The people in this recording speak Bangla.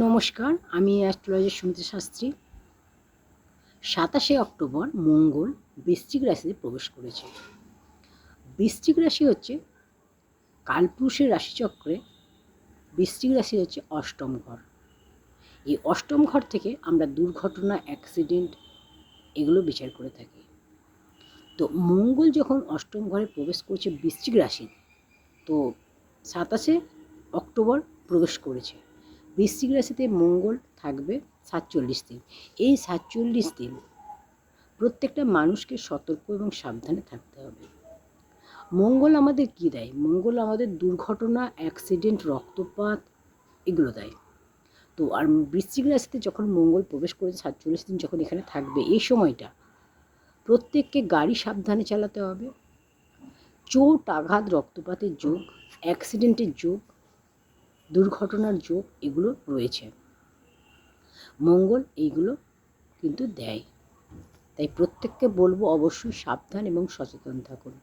নমস্কার, আমি অ্যাস্ট্রোলজার সুমিত্রা শাস্ত্রী। 27 অক্টোবর মঙ্গল বৃশ্চিক রাশিতে প্রবেশ করেছে। বৃশ্চিক রাশি হচ্ছে কালপুরুষের রাশিচক্রে বৃশ্চিক রাশি হচ্ছে অষ্টম ঘর। এই অষ্টম ঘর থেকে আমরা দুর্ঘটনা, অ্যাক্সিডেন্ট এগুলো বিচার করে থাকি। তো মঙ্গল যখন অষ্টম ঘরে প্রবেশ করছে বৃশ্চিক রাশি, তো 27 অক্টোবর প্রবেশ করেছে। বৃশ্চিক রাশিতে মঙ্গল থাকবে 47 দিন। এই 47 দিন প্রত্যেকটা মানুষকে সতর্ক এবং সাবধানে থাকতে হবে। মঙ্গল আমাদের কী দেয়? মঙ্গল আমাদের দুর্ঘটনা, অ্যাক্সিডেন্ট, রক্তপাত এগুলো দেয়। তো আর বৃশ্চিক রাশিতে যখন মঙ্গল প্রবেশ করে 47 দিন যখন এখানে থাকবে, এই সময়টা প্রত্যেককে গাড়ি সাবধানে চালাতে হবে। চোট, আঘাত, রক্তপাতের যোগ, অ্যাক্সিডেন্টের যোগ, দুর্ঘটনার যোগ এগুলো রয়েছে। মঙ্গল এইগুলো কিন্তু দেয়। তাই প্রত্যেককে বলবো অবশ্যই সাবধান এবং সচেতন থাকুন।